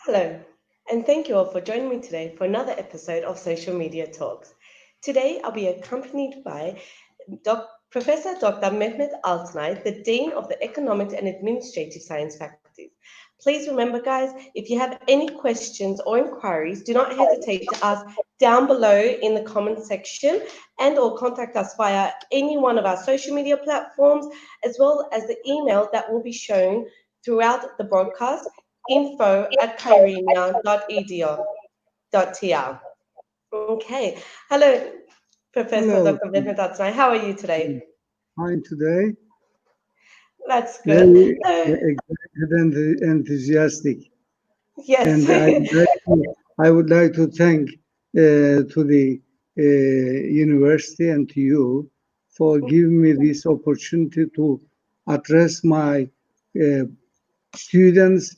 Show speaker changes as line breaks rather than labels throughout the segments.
Hello, and thank you all for joining me today for another episode of Social Media Talks. Today, I'll be accompanied by Professor Dr. Mehmet Altınay, the Dean of the Economics and Administrative Science faculties. Please remember, guys, if you have any questions or inquiries, do not hesitate to ask down below in the comment section and or contact us via any one of our social media platforms, as well as the email that will be shown throughout the broadcast info@kyrenia.edu.tr. Okay. Hello, Professor
Hello,
Dr. Mehmet Altınay. How are you today?
fine today.
That's good.
Very
So,
excited and enthusiastic,
yes.
and I would like to thank to the university and to you for giving me this opportunity to address my uh, students,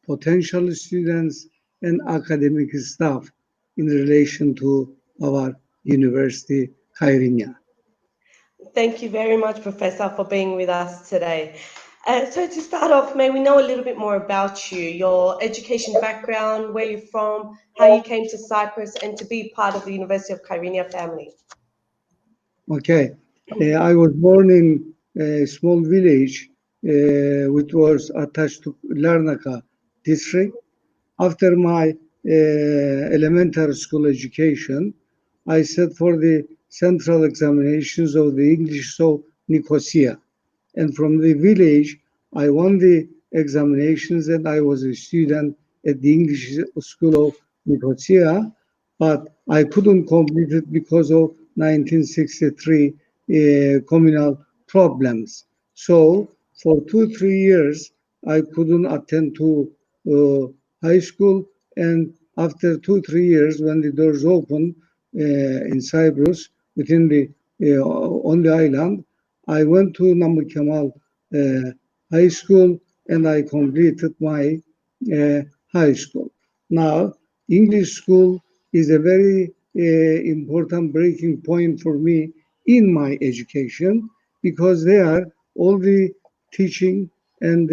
potential students, and academic staff in relation to our university, Kyrenia.
Thank you very much, Professor, for being with us today. So, to start off, may we know a little bit more about you, your education background, where you're from, how you came to Cyprus, and to be part of the University of Kyrenia family?
Okay. I was born in a small village which was attached to Larnaca district. After my elementary school education, I set for the central examinations of the English of Nicosia. And from the village, I won the examinations and I was a student at the English School of Nicosia, but I couldn't complete it because of 1963 communal problems. So for 2, 3 years, I couldn't attend to high school. And after 2, 3 years, when the doors opened in Cyprus, within the on the island, I went to Namur Kemal uh, High School and I completed my uh, high school. Now, English school is a very important breaking point for me in my education because there all the teaching and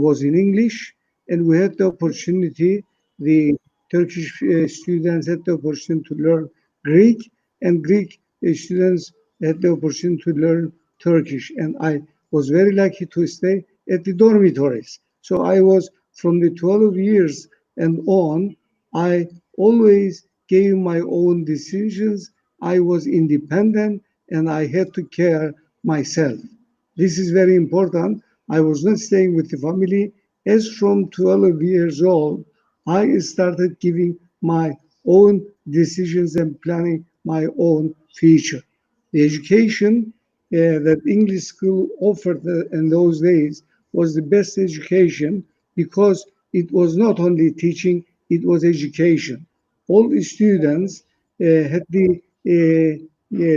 was in English, and we had the opportunity. The Turkish students had the opportunity to learn Greek, and Greek students had the opportunity to learn Turkish. And I was very lucky to stay at the dormitories. So I was from the 12 years and on, I always gave my own decisions. I was independent and I had to care myself. This is very important. I was not staying with the family. As from 12 years old, I started giving my own decisions and planning my own future. The education that English school offered in those days was the best education because it was not only teaching, it was education. All the students had the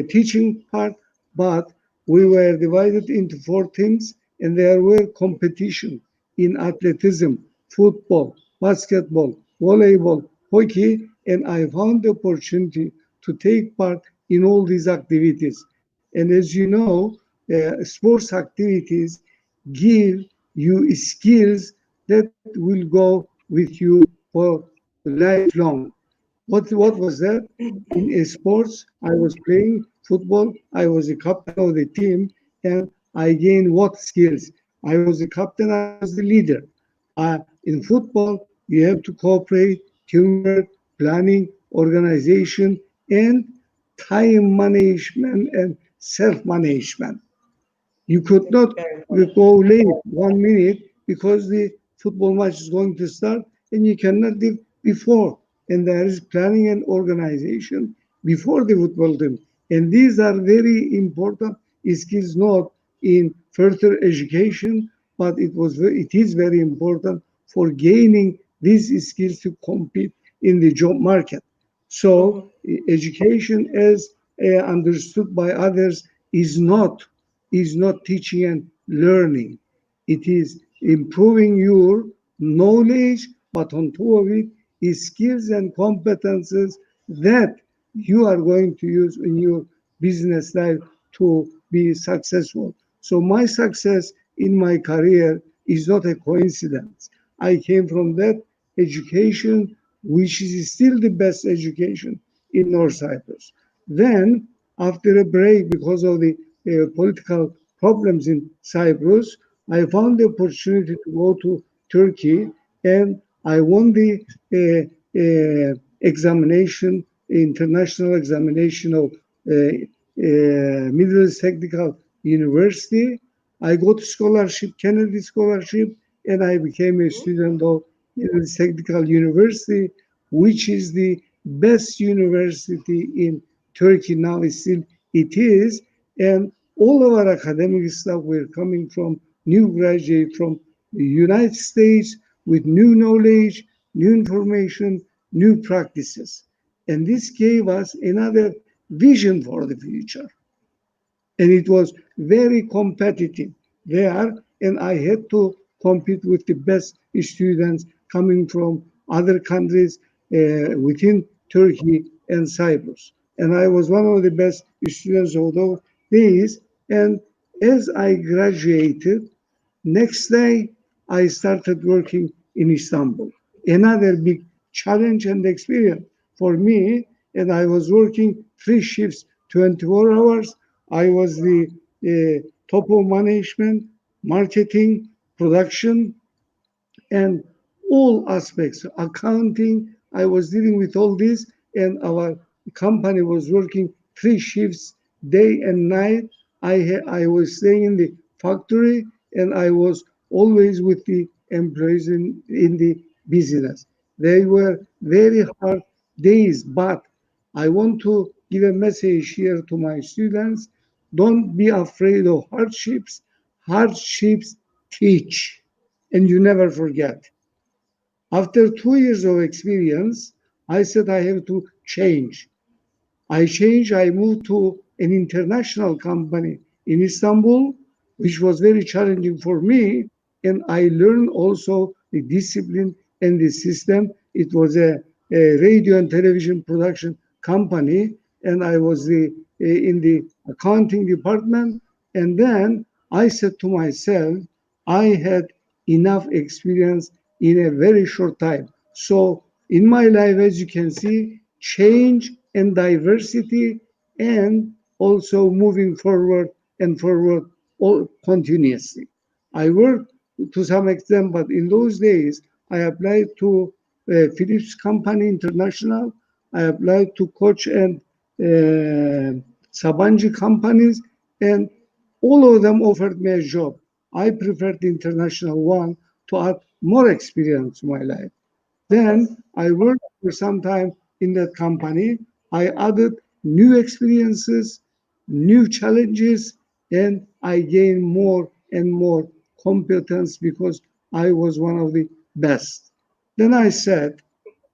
teaching part, but we were divided into 4 teams, and there were competition in athleticism, football, basketball, volleyball, hockey, and I found the opportunity to take part in all these activities. And as you know, sports activities give you skills that will go with you for lifelong. What was that? In sports, I was playing football. I was the captain of the team, and I gained what skills? I was the captain. I was the leader. In football, you have to cooperate, teamwork, planning, organization, and time management and self-management. You could not
Very important.
go late 1 minute because the football match is going to start, and you cannot leave before. And there is planning and organization before the football team. And these are very important skills, not in further education, but it is very important for gaining these skills to compete in the job market. So
Mhm.
education, as understood by others, is not teaching and learning. It is improving your knowledge, but on top of it is skills and competences that you are going to use in your business life to be successful. So my success in my career is not a coincidence. I came from that education, which is still the best education in North Cyprus. Then, after a break because of the political problems in Cyprus, I found the opportunity to go to Turkey, and I won the examination, international examination of Middle East Technical University. I got scholarship, Kennedy Scholarship, and I became a student of Middle East Technical University, which is the best university in Turkey now. Still, it is, and all of our academic staff were coming from new graduate from the United States with new knowledge, new information, new practices. And this gave us another vision for the future. And it was very competitive there, and I had to compete with the best students coming from other countries within Turkey and Cyprus. And I was one of the best students of those days. And as I graduated, next day, I started working in Istanbul. Another big challenge and experience for me, and I was working three shifts, 24 hours. I was the top of management, marketing, production, and all aspects, accounting. I was dealing with all this, and our company was working three shifts, day and night. I was staying in the factory, and I was always with the employees in the business. They were very hard days, but I want to give a message here to my students. Don't be afraid of hardships. Hardships teach, and you never forget. After 2 years of experience, I said I have to change. I changed, I moved to an international company in Istanbul, which was very challenging for me. And I learned also the discipline and the system. It was a radio and television production company, and I was in the accounting department. And then I said to myself, I had enough experience in a very short time. So in my life, as you can see, change and diversity, and also moving forward and forward all continuously. I worked to some extent, but in those days, I applied to Philips Company International. I applied to Koch and Sabancı companies, and all of them offered me a job. I preferred the international one to add more experience to my life.
Of course.
Then I worked for some time in that company. I added new experiences, new challenges, and I gained more and more competence because I was one of the best. Then I said,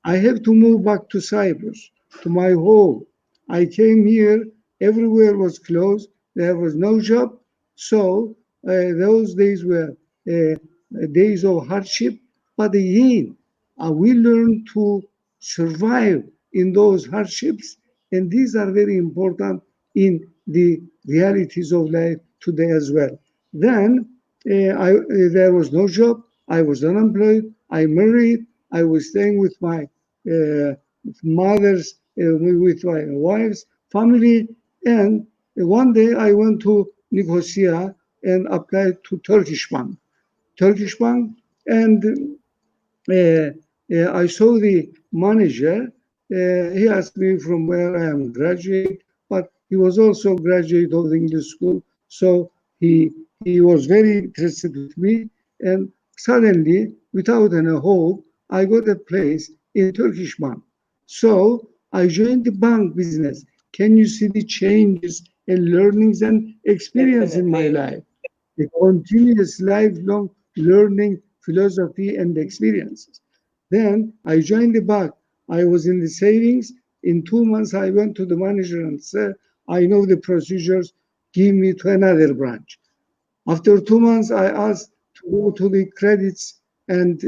I have to move back to Cyprus, to my home. I came here, everywhere was closed, there was no job. So those days were days of hardship. But again, we learn to survive in those hardships. And these are very important in the realities of life today as well. Then there was no job. I was unemployed. I married. I was staying with my uh, mother's, with my wife's family. And one day I went to Nicosia and applied to Turkish Bank. Turkish Bank, and uh, I saw the manager. He asked me from where I am graduate, but he was also graduate of the English school, so he was very interested with me. And suddenly, without any hope, I got a place in Turkish bank. So I joined the bank business. Can you see the changes and learnings and experience in my
Definitely.
life? A continuous lifelong learning philosophy and experiences. Then I joined the bank. I was in the savings. In 2 months, I went to the manager and said, I know the procedures, give me to another branch. After 2 months, I asked to go to the credits and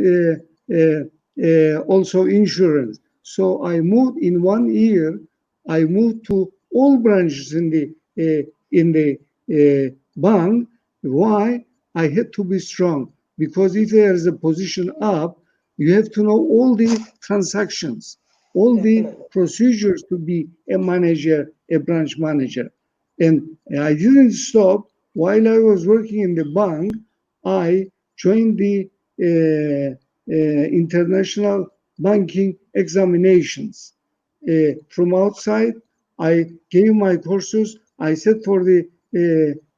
also insurance. So I moved in 1 year. I moved to all branches in the bank. Why? I had to be strong because if there is a position up, You have to know all the transactions, all the
Definitely.
procedures to be a manager, a branch manager. And I didn't stop. While I was working in the bank, I joined the international banking examinations. From outside, I gave my courses, I sat for the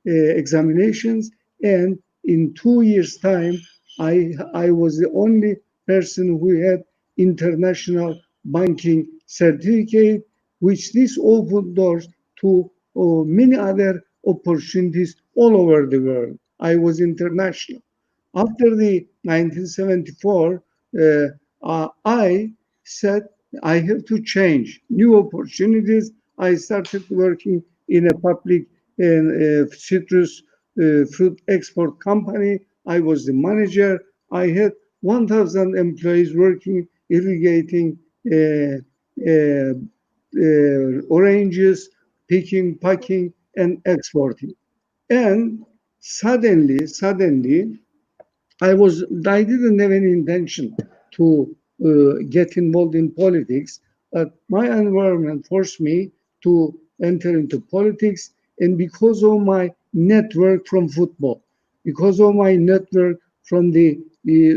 examinations, and in 2 years' time, I was the only person who had international banking certificate, which this opened doors to many other opportunities all over the world. I was international. After the 1974, I said I have to change new opportunities. I started working in a public citrus fruit export company. I was the manager. I had 1,000 employees working, irrigating oranges, picking, packing, and exporting. And suddenly, I didn't have any intention to get involved in politics, but my environment forced me to enter into politics. And because of my network from football, because of my network from the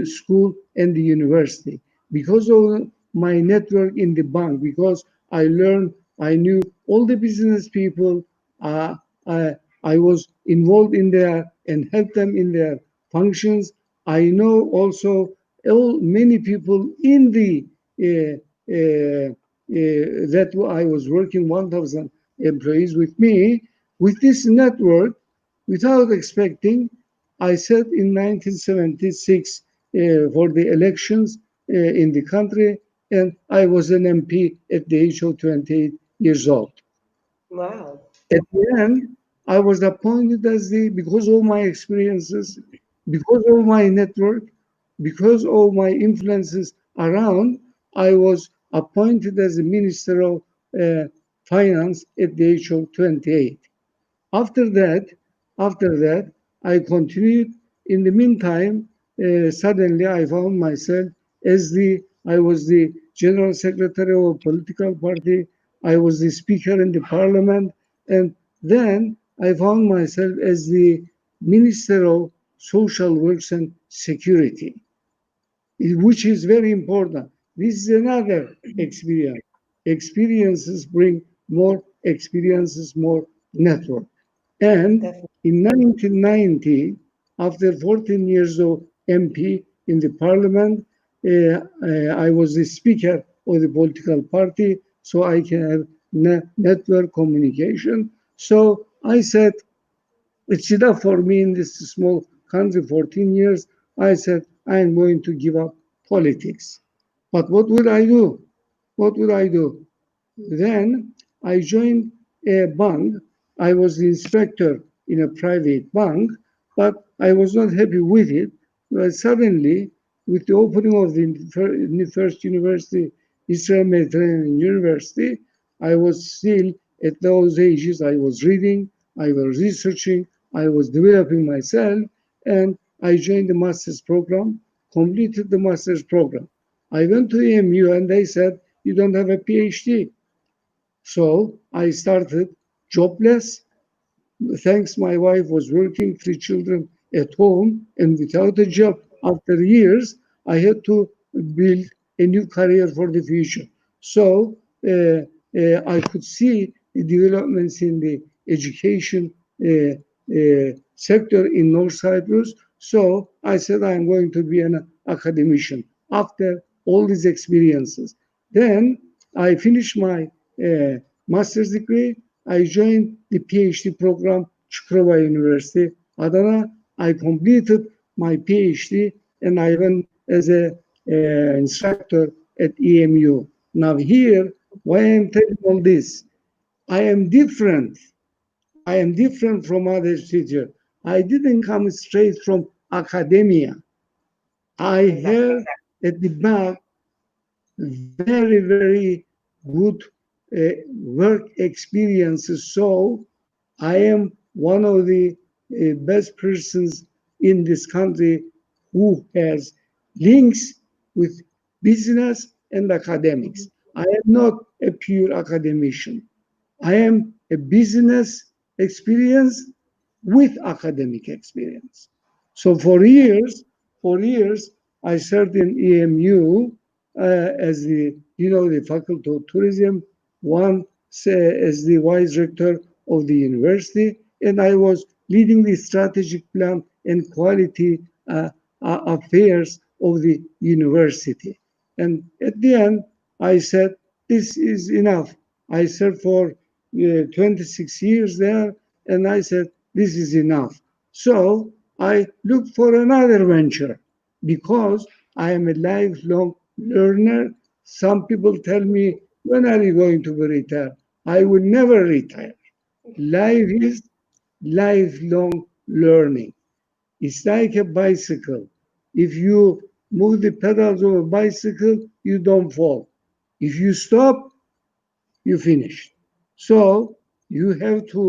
school and the university, because of my network in the bank, because I knew all the business people, uh, I, I was involved in their and helped them in their functions. I know also many people in the that I was working 1,000 employees with me. With this network, without expecting, I said in 1976 for the elections in the country, and I was an MP at the age of 28 years old.
Wow.
At the end, I was appointed as because of my experiences, because of my network, because of my influences around, I was appointed as the Minister of uh, Finance at the age of 28. After that, after that, I continued. In the meantime, suddenly I found myself I was the general secretary of a political party. I was the speaker in the parliament, and then I found myself as the minister of social works and security, which is very important. This is another experience. Experiences bring more experiences, more network. And
Definitely.
in 1990, after 14 years of MP in the parliament, I was the speaker of the political party, so I can have network communication. So I said, it's enough for me in this small country, 14 years. I said, I'm going to give up politics. But what would I do? What would I do? Then I joined a bank. I was the inspector in a private bank, but I was not happy with it. But suddenly, with the opening of the first university, Israel Mediterranean University, I was still at those ages. I was reading, I was researching, I was developing myself, and I joined the master's program, completed the master's program. I went to EMU and they said, you don't have a PhD. So I started jobless. Thanks, my wife was working, 3 children at home, and without a job. After years, I had to build a new career for the future. So I could see the developments in the education sector in North Cyprus. So I said I'm going to be an academician after all these experiences. Then I finished my master's degree. I joined the PhD program, Çukurova University, Adana. I completed my PhD and I went as a instructor at EMU. Now here, why I'm telling all this, I am different. I am different from other teachers. I didn't come straight from academia. I
Exactly.
have at the back very good work experiences. So I am one of the best persons in this country who has links with business and academics. I am not a pure academician. I am a business experience with academic experience. So for years, I served in EMU as the Faculty of Tourism, one as the vice rector of the university, and I was leading the strategic plan and quality affairs of the university. And at the end, I said, this is enough. I served for 26 years there, and I said, this is enough. So I looked for another venture because I am a lifelong learner. Some people tell me, when are you going to be retired? I will never retire. Life is lifelong learning. It's like a bicycle. If you move the pedals of a bicycle, you don't fall. If you stop, you finish. So you have to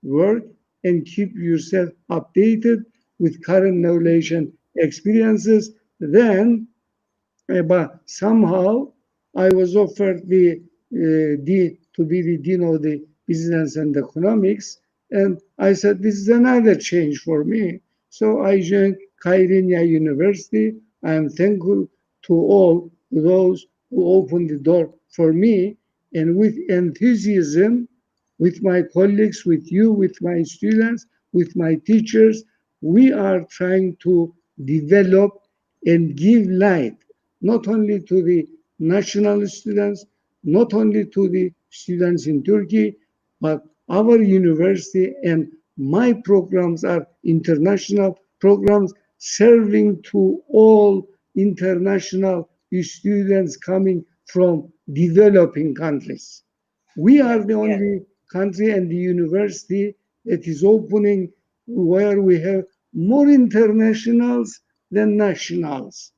work and keep yourself updated with current knowledge and experiences. Then but somehow I was offered to be the dean of the business and economics, and I said this is another change for me. So I joined Kairounia University. I am thankful to all those who opened the door for me, and with enthusiasm, with my colleagues, with you, with my students, with my teachers, we are trying to develop and give light not only to the national students, not only to the students in Turkey, but our university and my programs are international programs serving to all international students coming from developing countries. We are
Yes,
the
yes,
only country and the university that is opening where we have more internationals than nationals.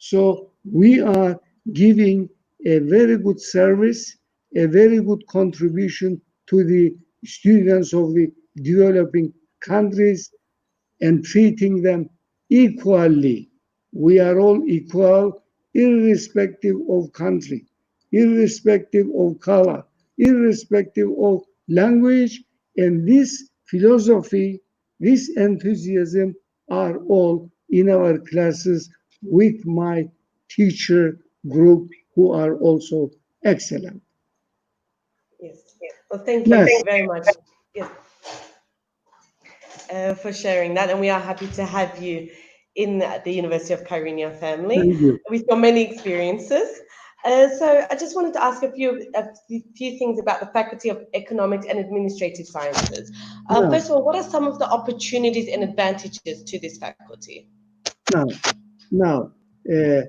So we are giving a very good service, a very good contribution to the students of the developing countries and treating them equally. We are all equal, irrespective of country, irrespective of color, irrespective of language. And this philosophy, this enthusiasm are all in our classes with my teacher group who are also excellent.
yes. Well, thank you
Yes,
very much. Yes, for sharing that, and we are happy to have you in the University of Kyrenia family
thank you.
with your many experiences. So I just wanted to ask a few things about the Faculty of Economics and Administrative Sciences.
Now,
First of all, what are some of the opportunities and advantages to this faculty?
now, now, uh,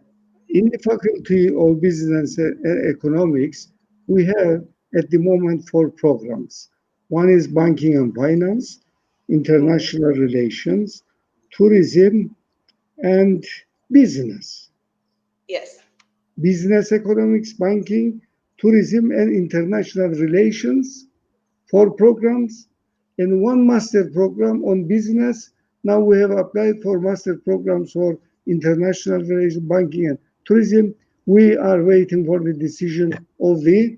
in the Faculty of Business and Economics, we have at the moment four programs. One is Banking and Finance,
Mm,
International Relations, Tourism, and Business.
yes.
Business Economics, Banking, Tourism, and International Relations, four programs, and one master program on business. Now we have applied for master programs for international relations, banking, and tourism. We are waiting for the decision of the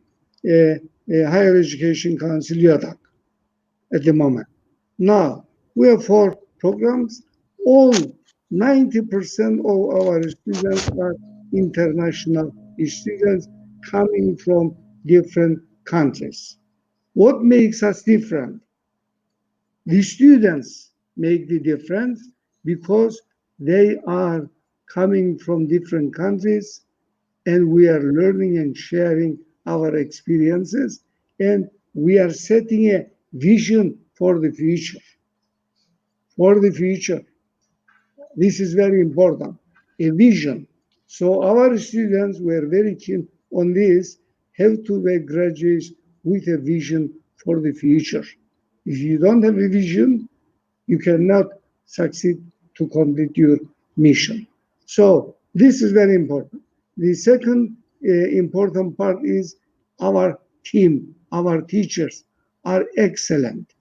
Higher Education Council, (YADAC), at the moment. Now we have four programs. All 90% of our students are international students coming from different countries. What makes us different? The students make the difference because they are coming from different countries and we are learning and sharing our experiences and we are setting a vision for the future. For the future. This is very important. A vision. So our students were very keen on this, have to be graduates with a vision for the future. If you don't have a vision, you cannot succeed to complete your mission. So this is very important. The second important part is our team, our teachers are excellent,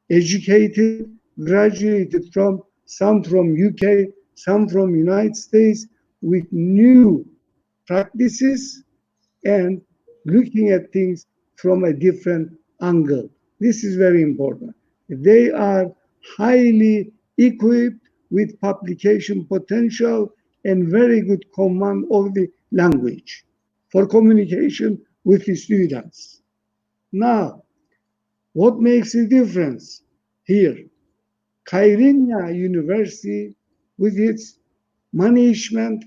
educated, graduated from some from UK, some from United States with new practices and looking at things from a different angle. This is very important. They are highly equipped with publication potential and very good command of the language for communication with the students. Now, what makes a difference here? Kyrenia University, with its management,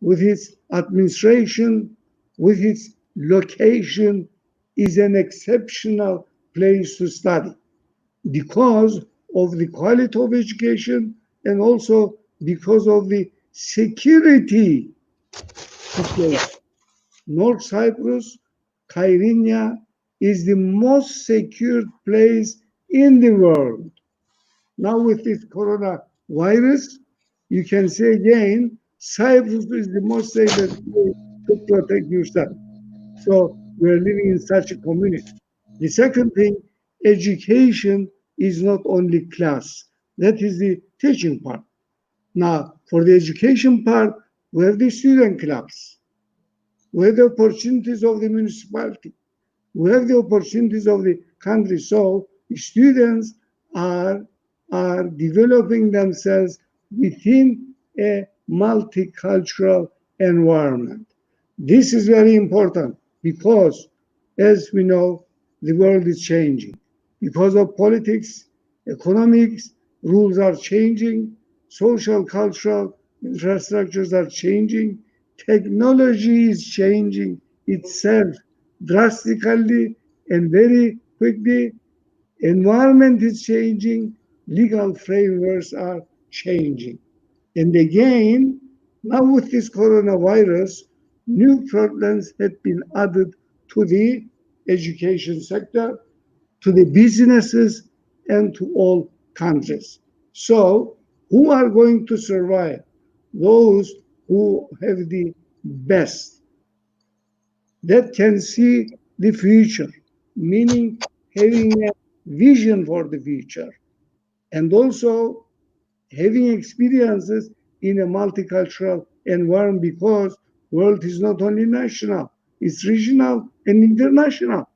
with its administration, with its location, is an exceptional place to study because of the quality of education and also because of the security situation.
Yes.
North Cyprus, Kyrenia, is the most secure place in the world. Now, with this coronavirus, you can say again, Cyprus is the most safest place to protect yourself. So, we're living in such a community. The second thing, education is not only class, that is the teaching part. Now, for the education part, we have the student clubs, we have the opportunities of the municipality, we have the opportunities of the country. So students are, are developing themselves within a multicultural environment. This is very important because, as we know, the world is changing. Because of politics, economics, rules are changing, social, cultural infrastructures are changing, technology is changing itself drastically and very quickly. Environment is changing, legal frameworks are changing. And again, now with this coronavirus, new problems have been added to the education sector, to the businesses, and to all countries. So, who are going to survive? Those who have the best, that can see the future, meaning having a vision for the future, and also having experiences in a multicultural environment because world is not only national, it's regional and international,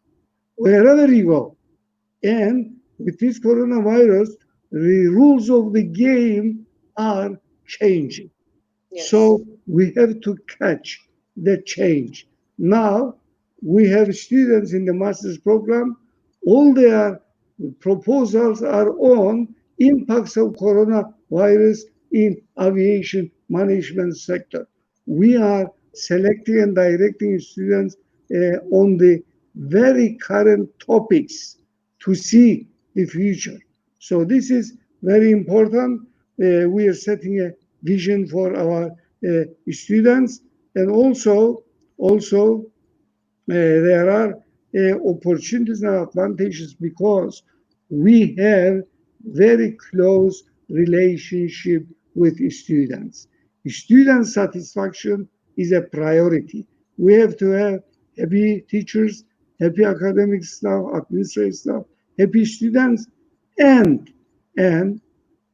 wherever you go. And with this coronavirus, the rules of the game are changing.
Yes.
So we have to catch the change. Now we have students in the master's program, all their proposals are on impacts of coronavirus in aviation management sector. We are selecting and directing students on the very current topics to see the future. So this is very important. We are setting a vision for our students, and also there are opportunities and advantages because we have very close relationship with students. Student satisfaction is a priority. We have to have happy teachers, happy academic staff, administrative staff, happy students, and and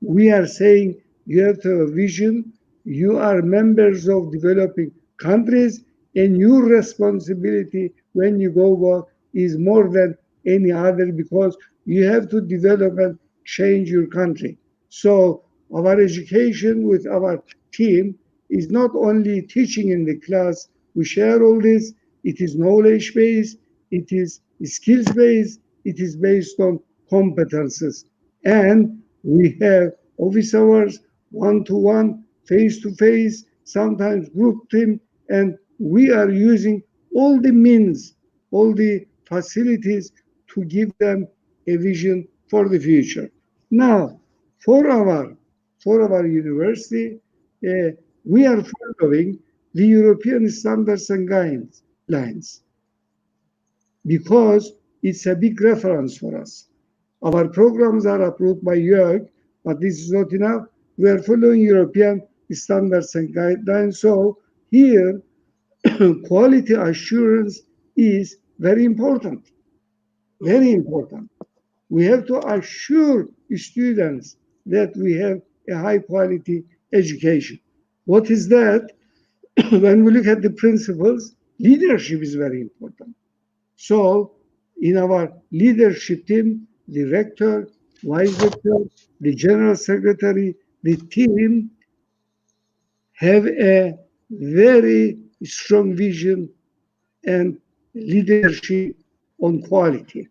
we are saying you have to have a vision. You are members of developing countries, and your responsibility when you go work is more than any other because you have to develop and change your country. So our education with our team is not only teaching in the class. We share all this. It is knowledge based. It is skills based. It is based on competences, and we have office hours, one to one, face to face, sometimes group team, and we are using all the means, all the facilities to give them a vision for the future. Now, for our for our university, uh, we are following the European standards and guidelines because it's a big reference for us. Our programs are approved by EUG, but this is not enough. We are following European standards and guidelines. So here, quality assurance is very important. Very important. We have to assure students that we have a high quality education. What is that? when we look at the principles, leadership is very important. So, in our leadership team, the rector, vice rector, the general secretary, the team have a very strong vision and leadership on quality.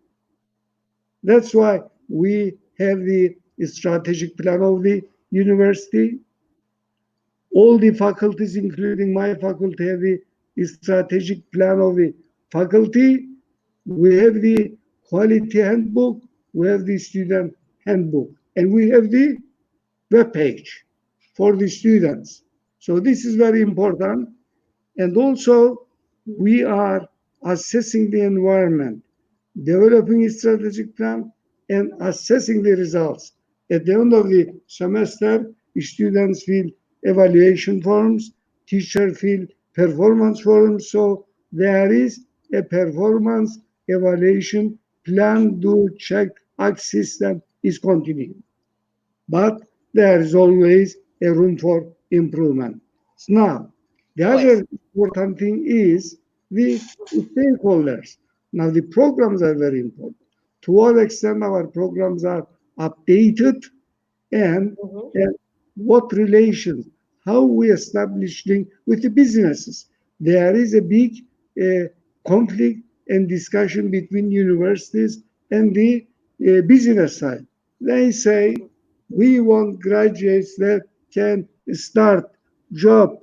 That's why we have the strategic plan of the university. All the faculties, including my faculty, have the strategic plan of the faculty. We have the quality handbook, we have the student handbook, and we have the web page for the students. So this is very important. And also, we are assessing the environment, developing a strategic plan, and assessing the results. At the end of the semester, students fill evaluation forms, teachers fill performance forms. So there is a performance evaluation plan, do, check, act system is continuing, but there is always a room for improvement. Now, the
Always.
other important thing is the stakeholders. Now, the programs are very important. To what extent our programs are updated, and,
Mm-hmm.
and what relations, how we establish link with the businesses. There is a big uh, conflict and discussion between universities and the business side. They say we want graduates that can start job.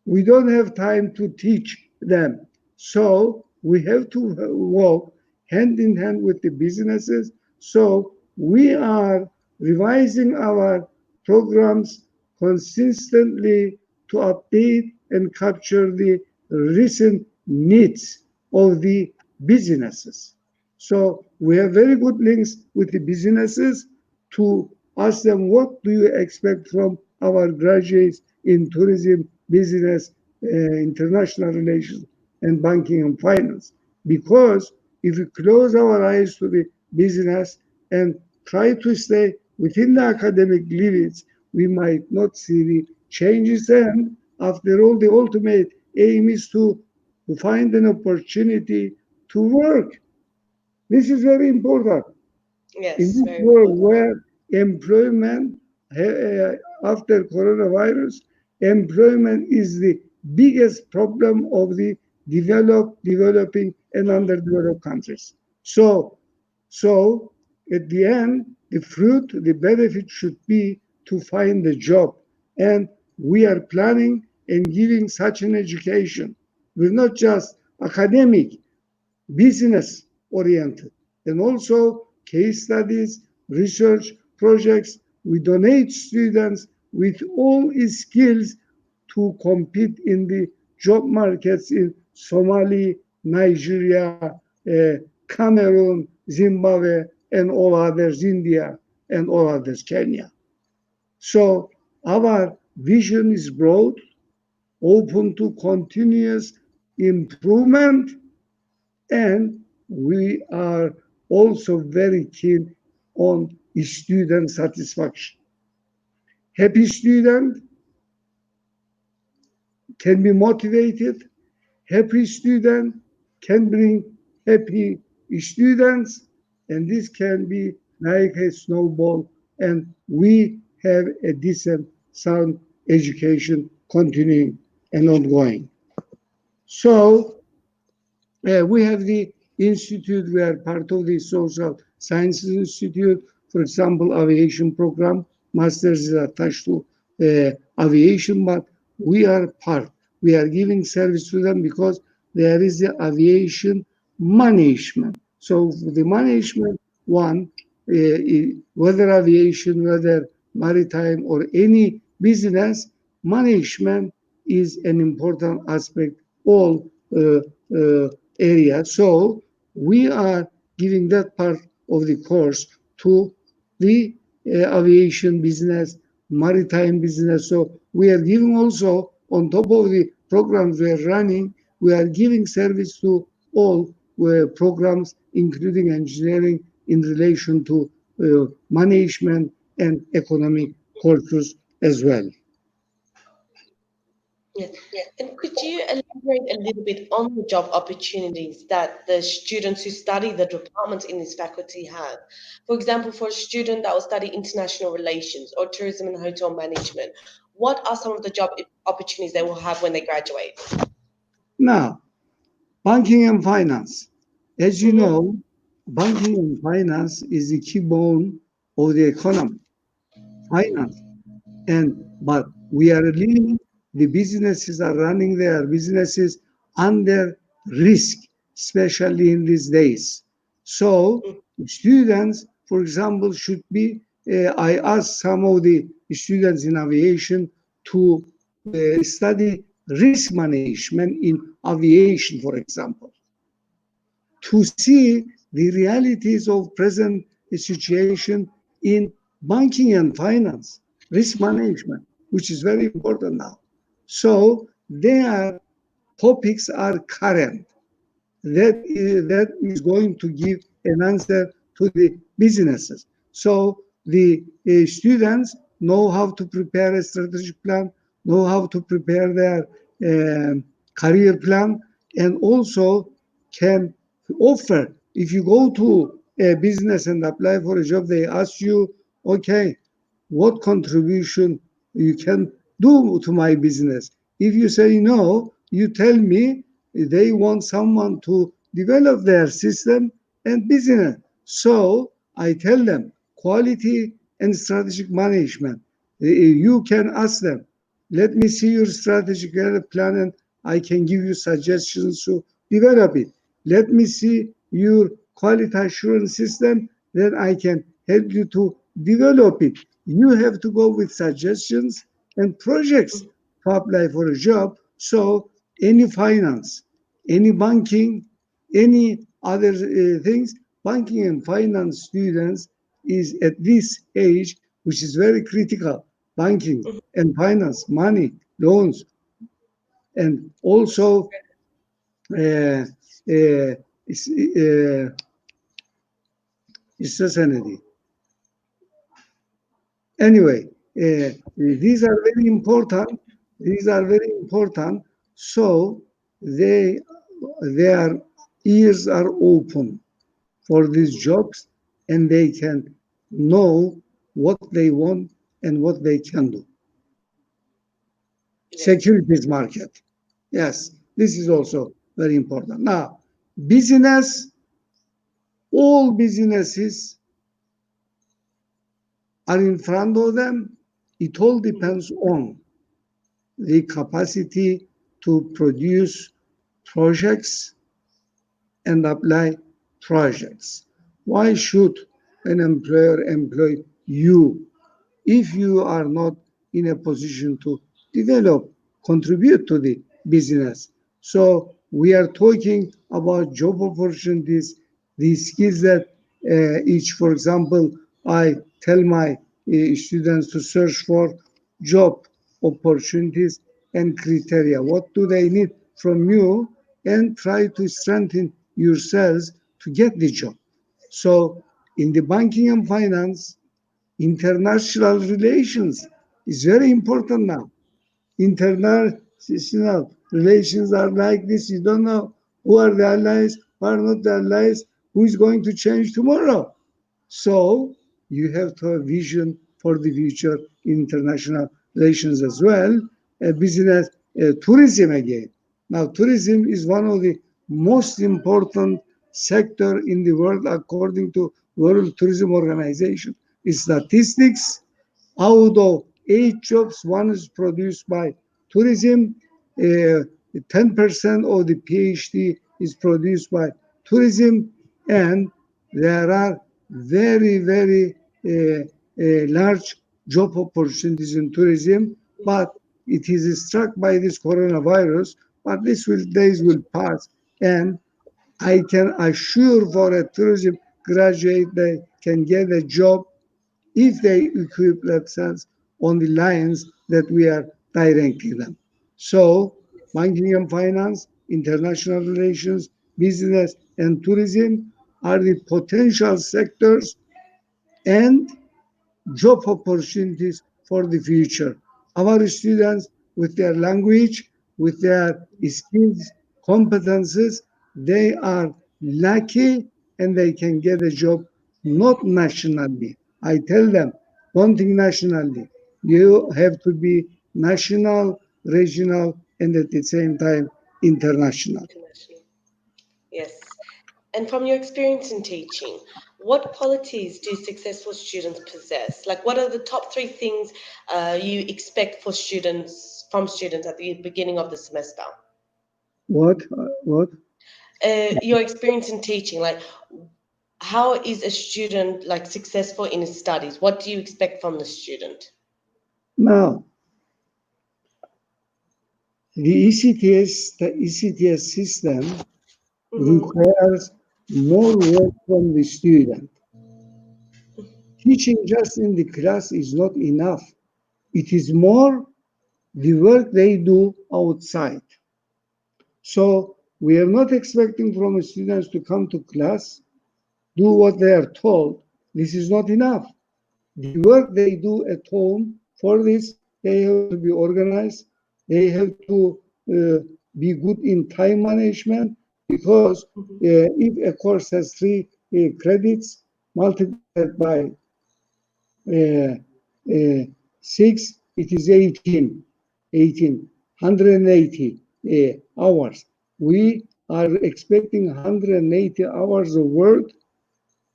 We don't have time to teach them. So we have to walk hand in hand with the businesses. So we are revising our programs consistently to update and capture the recent needs of the businesses. So we have very good links with the businesses to ask them what do you expect from our graduates in tourism, business, international relations, and banking and finance. Because if we close our eyes to the business and try to stay within the academic limits, we might not see the changes. And after all, the ultimate aim is to find an opportunity to work. This is very important in
Yes,
this
very
world
important.
where employment after coronavirus, employment is the biggest problem of the developed, developing, and underdeveloped countries. So at the end, the fruit, the benefit should be to find a job. And we are planning and giving such an education. We're not just academic, business oriented, and also case studies, research projects. We donate students with all skills to compete in the job markets in Somali, Nigeria, Cameroon, Zimbabwe, and all others, India, and all others, Kenya. So our vision is broad, open to continuous improvement, and we are also very keen on student satisfaction. Happy student can be motivated. Happy student can bring happy students, and this can be like a snowball. And we have a decent, sound education continuing and ongoing. So we have the institute, we are part of the Social Sciences Institute, for example, aviation program. Masters is attached to aviation, but we are part. We are giving service to them because there is the aviation management. So the management one, whether aviation, whether maritime or any business, management is an important aspect. All uh, area. So we are giving that part of the course to the aviation business, maritime business. So we are giving also on top of the programs we are running, we are giving service to all programs, including engineering in relation to management and economic courses as well.
Yes. And could you elaborate a little bit on the job opportunities that the students who study the departments in this faculty have? For example, for a student that will study international relations or tourism and hotel management, what are some of the job opportunities they will have when they graduate?
Now, banking and finance. As you
Mm-hmm.
know, banking and finance is the key bone of the economy. Finance. But we are living, the businesses are running their businesses under risk, especially in these days. So students, for example, should be, I asked some of the students in aviation to study risk management in aviation, for example, to see the realities of present situation in banking and finance, risk management, which is very important now. So their topics are current. That is going to give an answer to the businesses. So the students know how to prepare a strategic plan, know how to prepare their career plan, and also can offer. If you go to a business and apply for a job, they ask you, okay, what contribution you can do to my business. If you say no, you tell me they want someone to develop their system and business. So I tell them quality and strategic management. You can ask them, let me see your strategic plan and I can give you suggestions to develop it. Let me see your quality assurance system, then I can help you to develop it. You have to go with suggestions and projects to apply for a job. So any finance, any banking, any other things, banking and finance students is at this age, which is very critical. Banking and finance, money, loans, and also uh, uh, uh, society. Anyway, these are very important. These are very important. So they their ears are open for these jobs, and they can know what they want and what they can do.
Yes.
Securities market. Yes, this is also very important. Now, business, all businesses are in front of them. It all depends on the capacity to produce projects and apply projects. Why should an employer employ you if you are not in a position to develop, contribute to the business? So we are talking about job opportunities, the skills that each, for example, I tell my students to search for job opportunities and criteria. What do they need from you? And try to strengthen yourselves to get the job. So in the banking and finance, international relations is very important now. International relations are like this. You don't know who are the allies, who are not the allies, who is going to change tomorrow. So you have to have vision for the future in international relations as well. Business, tourism again. Now, tourism is one of the most important sector in the world according to World Tourism Organization. Statistics, out of 8 jobs, one is produced by tourism. 10% of the PhD is produced by tourism, and there are very, very large job opportunities in tourism. But it is struck by this coronavirus. But days will pass, and I can assure for a tourism graduate they can get a job if they equip themselves on the lines that we are directing them. So, banking and finance, international relations, business, and tourism are the potential sectors and job opportunities for the future. Our students, with their language, with their skills, competences, they are lucky and they can get a job not nationally. I tell them, don't think nationally. You have to be national, regional, and at the same time international.
International. Yes. And from your experience in teaching, what qualities do successful students possess? Like, what are the top three things you expect for students from students at the beginning of the semester?
What? What?
Your experience in teaching, like, how is a student like successful in his studies? What do you expect from the student?
Now, the ECTS system
Mm-hmm.
requires more work from the student. Teaching just in the class is not enough. It is more the work they do outside. So we are not expecting from students to come to class, do what they are told. This is not enough. The work they do at home, for this, they have to be organized. They have to be good in time management because if a course has three credits multiplied by uh, 6, it is 18, 180 hours. We are expecting 180 hours of work,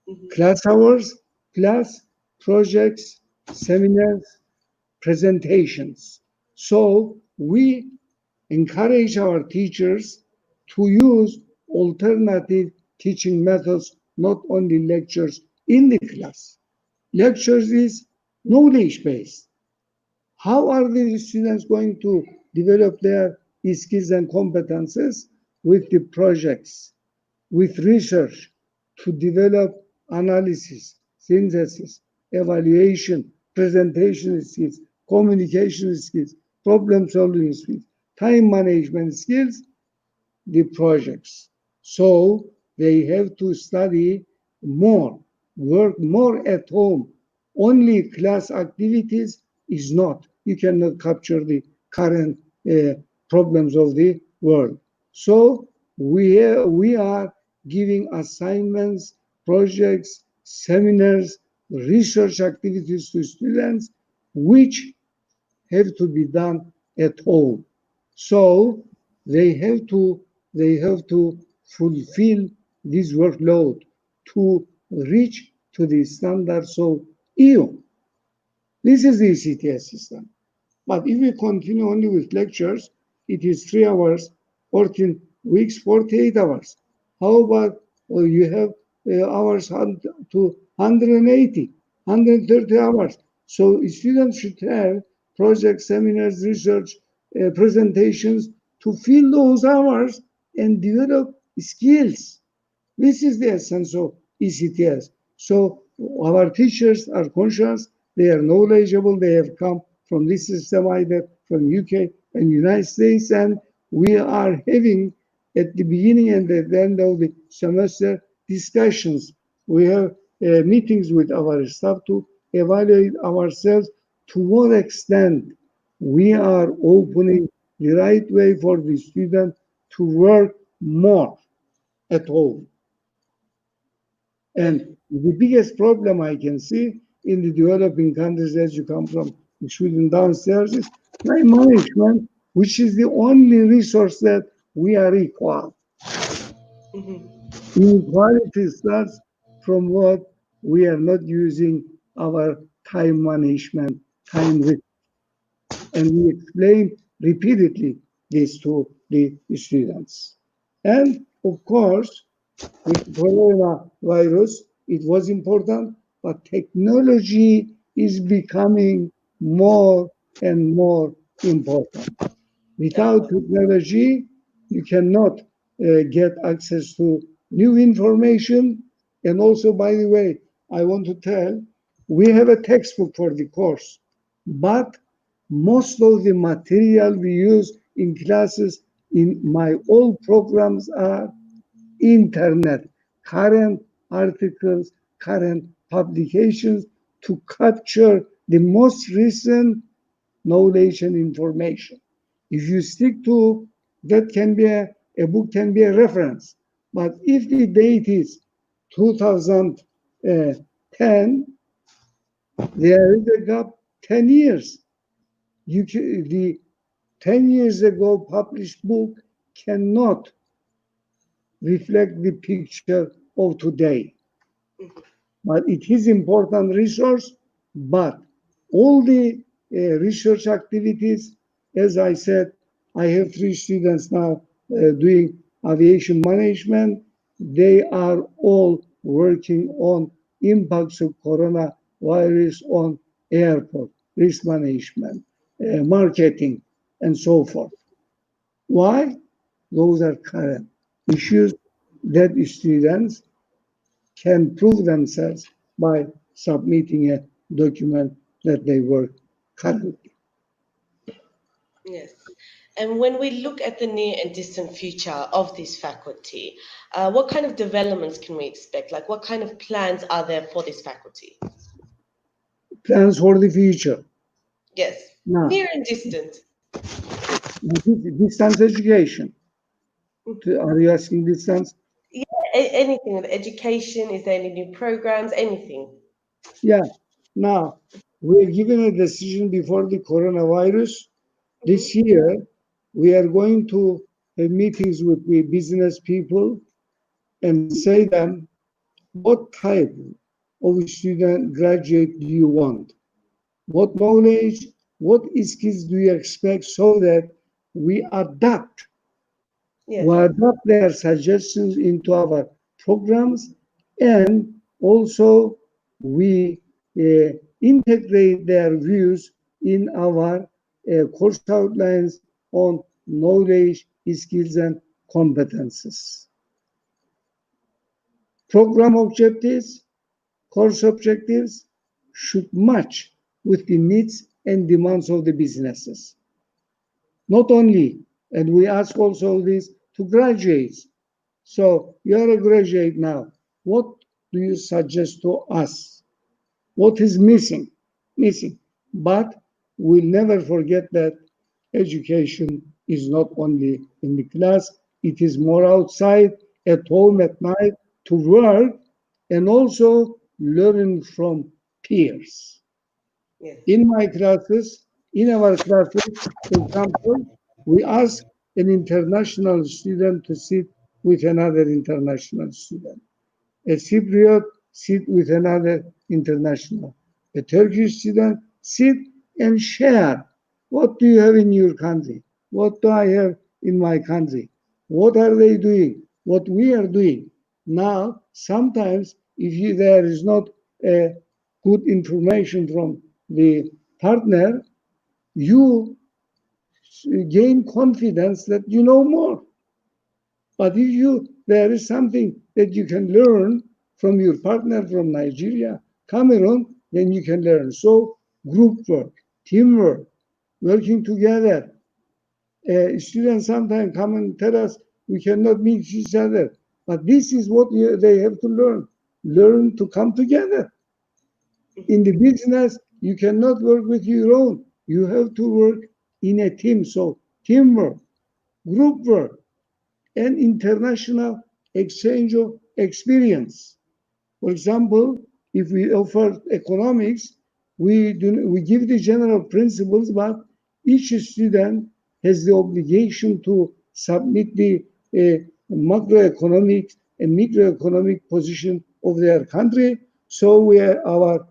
Mm-hmm.
class hours, plus projects, seminars, presentations. So we encourage our teachers to use alternative teaching methods, not only lectures in the class. Lectures is knowledge based. How are the students going to develop their skills and competences? With the projects, with research to develop analysis, synthesis, evaluation, presentation skills, communication skills, problem solving skills, time management skills, the projects. So they have to study more, work more at home. Only class activities is not. You cannot capture the current problems of the world. So we are giving assignments, projects, seminars, research activities to students, which have to be done at home. So they have to they have to fulfill this workload to reach to the standards of EU. This is the CTS system. But if we continue only with lectures, it is 3 hours, 14 weeks, 48 hours. How about you have hours to 180, 130 hours? So students should have projects, seminars, research, presentations to fill those hours and develop skills. This is the essence of ECTS. So our teachers are conscious, they are knowledgeable, they have come from this system either from UK and United States, and we are having at the beginning and at the end of the semester discussions. We have meetings with our staff to evaluate ourselves to what extent we are opening the right way for the student to work more at home.
Yes.
And the biggest problem I can see in the developing countries, as you come from Sweden downstairs, is time management, which is the only resource that we are equal.
Mm-hmm.
Inequality starts from what we are not using our time management, time, and we explain repeatedly this to the students. And of course, with coronavirus, it was important, but technology is becoming more and more important.
Of
Without
course.
technology, you cannot get access to new information. And also, by the way, I want to tell we have a textbook for the course, but most of the material we use in classes in my old programs are internet, current articles, current publications to capture the most recent knowledge and information. If you stick to that, can be a book can be a reference. But if the date is 2010, there is a gap 10 years. The 10 years ago published book cannot reflect the picture of today. But it is important resource, but all the research activities, as I said, I have 3 students now doing aviation management. They are all working on impacts of coronavirus on airport, risk management, marketing, and so forth. Why? Those are current issues that students can prove themselves by submitting a document that they work currently.
Yes. And when we look at the near and distant future of this faculty, what kind of developments can we expect? Like, what kind of plans are there for this faculty?
Plans for the future.
Yes,
Now,
near and distant.
distance education. Are you asking distance?
Yeah, anything with education. Is there any new programs? Anything?
Yeah. Now, we're given a decision before the coronavirus.
Hmm.
This year, we are going to have meetings with the business people and say them, what type of student graduate do you want? What knowledge, what skills do you expect so that we adapt,
Yes.
we adapt their suggestions into our programs, and also we integrate their views in our course outlines on knowledge, skills, and competences. Program objectives, course objectives should match with the needs and demands of the businesses. Not only, and we ask also this to graduates. So you are a graduate now. What do you suggest to us? What is missing? Missing. But we'll never forget that education is not only in the class, it is more outside, at home, at night, to work, and also learning from peers.
Yes.
In my classes, in our classes, for example, we ask an international student to sit with another international student. A Cypriot sit with another international. A Turkish student sit and share. What do you have in your country? What do I have in my country? What are they doing? What we are doing? Now, sometimes if there is not good information from the partner, you gain confidence that you know more. But if there is something that you can learn from your partner from Nigeria, Cameroon, then you can learn. So group work, teamwork, working together. Students sometimes come and tell us we cannot meet each other. But this is what they have to learn. Learn to come together. In the business, you cannot work with your own. You have to work in a team. So teamwork, group work, and international exchange of experience. For example, if we offer economics, we give the general principles, but each student has the obligation to submit the macroeconomic and microeconomic position of their country. So our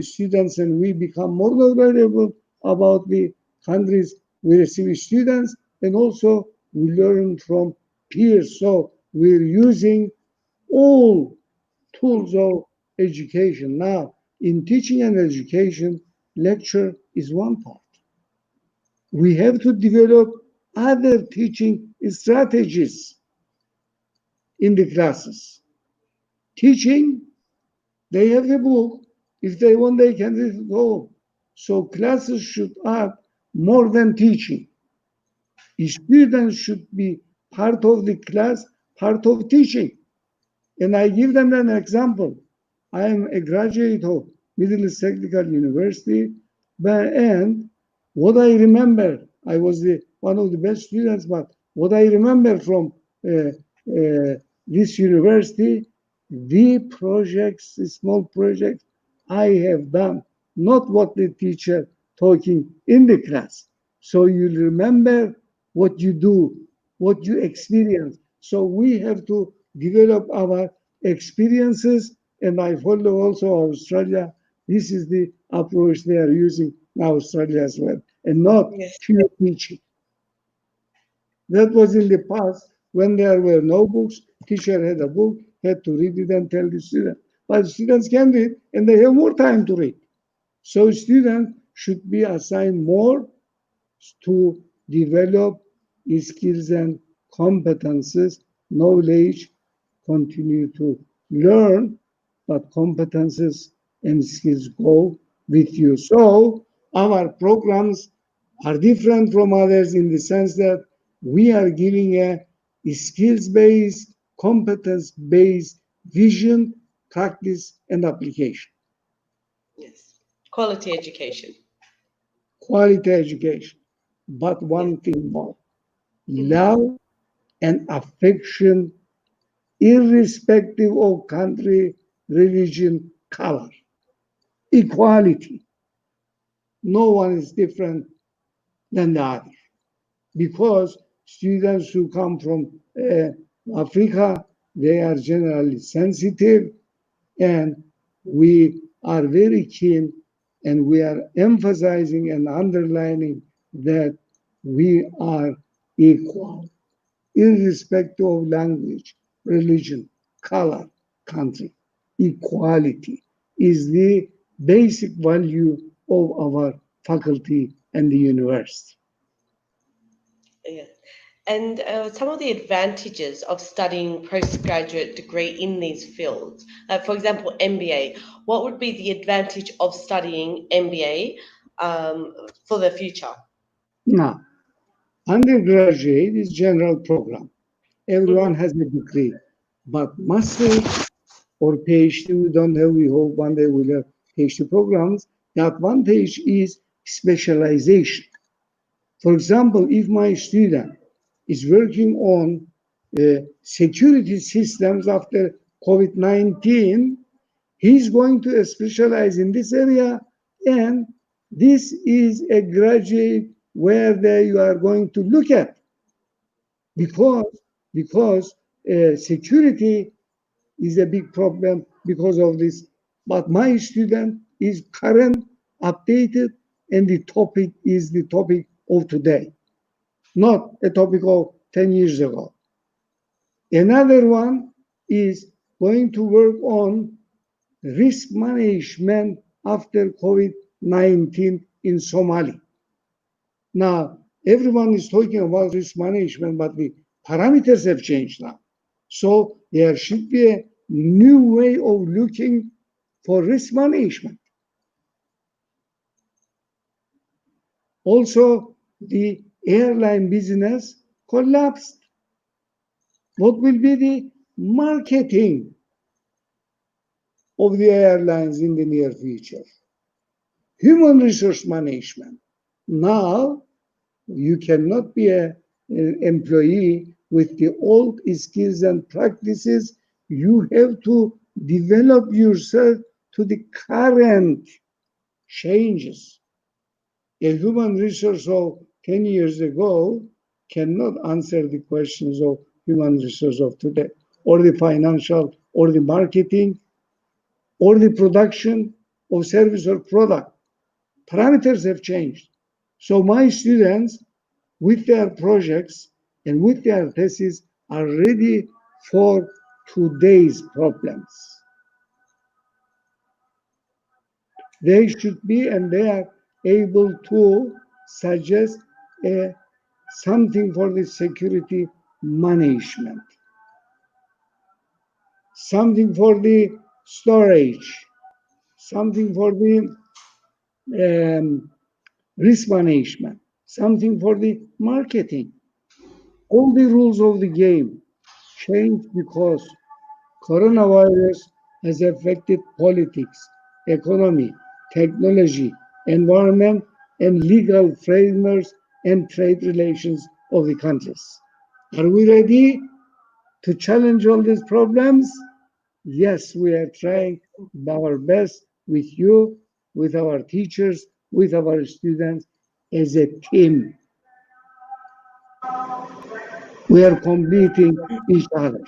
students and we become more knowledgeable about the countries we receive students, and also we learn from peers. So we're using all tools of education. Now, in teaching and education, lecture is one part. We have to develop other teaching strategies in the classes. Teaching, they have the book. If they want, they can read it all. So classes should add more than teaching. Students should be part of the class, part of teaching. And I give them an example. I am a graduate of Middle East Technical University, and what I remember, I was the one of the best students. But what I remember from this university, the projects, the small projects I have done, not what the teacher talking in the class. So you remember what you do, what you experience. So we have to develop our experiences, and I follow also Australia. This is the approach they are using in Australia as well, and not
Yes.
pure teaching. That was in the past when there were no books. Teacher had a book, had to read it and tell the student. But students can read and they have more time to read. So students should be assigned more to develop skills and competences, knowledge, continue to learn, but competences and skills go with you. So our programs are different from others in the sense that we are giving a skills-based, competence-based vision, practice, and application.
Yes. Quality education.
Quality education. But
Yes.
one thing more,
Hmm.
love and affection, irrespective of country, religion, color. Equality. No one is different than the other. Because students who come from Africa, they are generally sensitive, and we are very keen and we are emphasizing and underlining that we are equal, irrespective of language, religion, color, country. Equality is the basic value of our faculty and the university.
Yes. And some of the advantages of studying postgraduate degree in these fields, for example, MBA, what would be the advantage of studying MBA for the future?
Now, undergraduate is general program. Everyone
Hmm.
has a degree, but master or PhD, we don't have. We hope one day we'll have PhD programs. The advantage is specialization. For example, if my student is working on security systems after COVID-19, he's going to specialize in this area, and this is a graduate where you are going to look at because security is a big problem because of this. But my student is current, updated, and the topic is the topic of today, not a topic of 10 years ago. Another one is going to work on risk management after COVID-19 in Somalia. Now, everyone is talking about risk management, but the parameters have changed now. So there should be a new way of looking for risk management. Also, the airline business collapsed. What will be the marketing of the airlines in the near future? Human resource management. Now, you cannot be an employee with the old skills and practices. You have to develop yourself to the current changes. A human resource of 10 years ago cannot answer the questions of human resource of today, or the financial, or the marketing, or the production of service or product. Parameters have changed. So my students, with their projects and with their thesis, are ready for today's problems. They should be, and they are able to suggest a, something for the security management, something for the storage, something for the um, risk management, something for the marketing. All the rules of the game changed because coronavirus has affected politics, economy, technology, environment, and legal frameworks and trade relations of the countries. Are we ready to challenge all these problems? Yes, we are trying our best with you, with our teachers, with our students as a team. We are completing each other.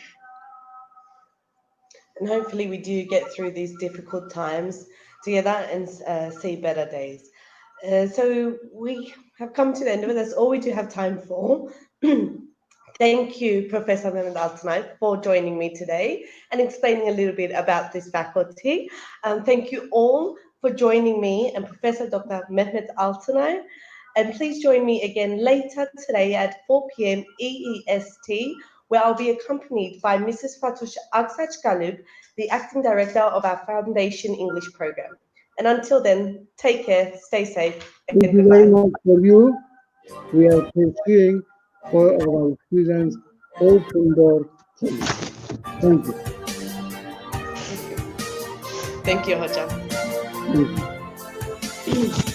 And hopefully we do get through these difficult times together and see better days. So we have come to the end of it. That's all we do have time for. Thank you, Professor Mehmet Altunay, for joining me today and explaining a little bit about this faculty. Thank you all for joining me and Professor Dr. Mehmet Altunay. And please join me again later today at 4 p.m. EEST, where I'll be accompanied by Mrs. Fatush Aksach Galub, the Acting Director of our Foundation English Program. And until then, take care, stay safe, and
Thank you very
goodbye.
much for you. We are pursuing for our students open door policy. Thank you.
Thank you, Hocam.
Thank you.